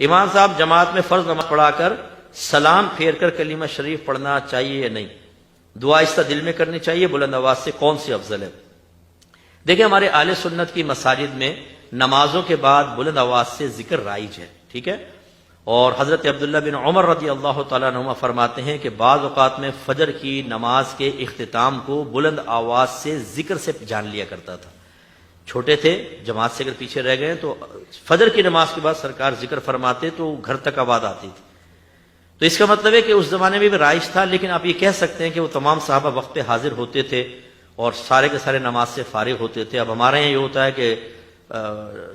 امام صاحب جماعت میں فرض نماز پڑھا کر سلام پھیر کر کلمہ شریف پڑھنا چاہیے یا نہیں؟ دعا آہستہ دل میں کرنی چاہیے، بلند آواز سے، کون سی افضل ہے؟ دیکھیں ہمارے اہل سنت کی مساجد میں نمازوں کے بعد بلند آواز سے ذکر رائج ہے، ٹھیک ہے؟ اور حضرت عبداللہ بن عمر رضی اللہ تعالیٰ عنہما فرماتے ہیں کہ بعض اوقات میں فجر کی نماز کے اختتام کو بلند آواز سے ذکر سے جان لیا کرتا تھا۔ چھوٹے تھے، جماعت سے اگر پیچھے رہ گئے تو فجر کی نماز کے بعد سرکار ذکر فرماتے تو گھر تک آواز آتی تھی۔ تو اس کا مطلب ہے کہ اس زمانے میں بھی رائج تھا، لیکن آپ یہ کہہ سکتے ہیں کہ وہ تمام صحابہ وقت پہ حاضر ہوتے تھے اور سارے کے سارے نماز سے فارغ ہوتے تھے۔ اب ہمارے یہاں یہ ہوتا ہے کہ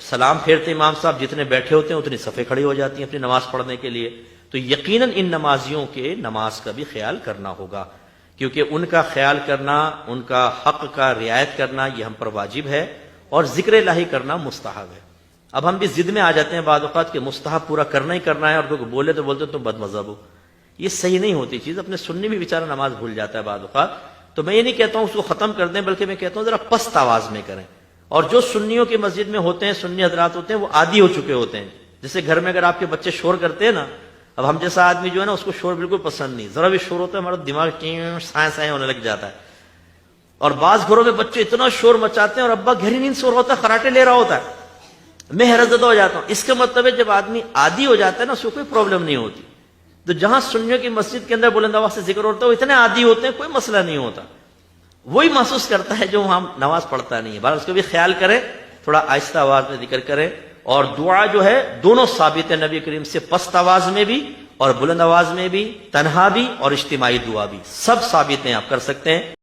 سلام پھیرتے امام صاحب، جتنے بیٹھے ہوتے ہیں اتنی صفیں کھڑی ہو جاتی ہیں اپنی نماز پڑھنے کے لیے۔ تو یقیناً ان نمازیوں کے نماز کا بھی خیال کرنا ہوگا، کیونکہ ان کا خیال کرنا، ان کا حق کا رعایت کرنا یہ ہم پر واجب ہے، اور ذکر الہی کرنا مستحب ہے۔ اب ہم بھی ضد میں آ جاتے ہیں بعض اوقات کہ مستحب پورا کرنا ہی کرنا ہے، اور کوئی بولے تو بولتے تم بد مذہب ہو۔ یہ صحیح نہیں ہوتی چیز، اپنے سنی بھی بیچارہ نماز بھول جاتا ہے بعض اوقات۔ تو میں یہ نہیں کہتا ہوں اس کو ختم کر دیں، بلکہ میں کہتا ہوں ذرا پست آواز میں کریں۔ اور جو سنیوں کی مسجد میں ہوتے ہیں، سنی حضرات ہوتے ہیں، وہ عادی ہو چکے ہوتے ہیں۔ جیسے گھر میں اگر آپ کے بچے شور کرتے ہیں نا، اب ہم جیسا آدمی جو ہے نا اس کو شور بالکل پسند نہیں، ذرا بھی شور ہوتا ہے ہمارا دماغ سائیں سائیں ہونے لگ جاتا ہے۔ اور بعض گھروں میں بچے اتنا شور مچاتے ہیں اور ابا گہری نیند سو رہا ہوتا ہے، خراٹے لے رہا ہوتا ہے، میں حیرت زدہ ہو جاتا ہوں۔ اس کا مطلب ہے جب آدمی عادی ہو جاتا ہے نا اس کو کوئی پرابلم نہیں ہوتی۔ تو جہاں سنیوں کی مسجد کے اندر بلند آواز سے ذکر ہوتا ہے وہ اتنے عادی ہوتے ہیں، کوئی مسئلہ نہیں ہوتا۔ وہی محسوس کرتا ہے جو وہاں نماز پڑھتا نہیں ہے۔ بہرحال اس کو بھی خیال کرے، تھوڑا آہستہ آواز میں ذکر کرے، اور دعا جو ہے دونوں ثابت ہے نبی کریم سے، پست آواز میں بھی اور بلند آواز میں بھی، تنہا بھی اور اجتماعی دعا بھی، سب ثابت ہیں، آپ کر سکتے ہیں۔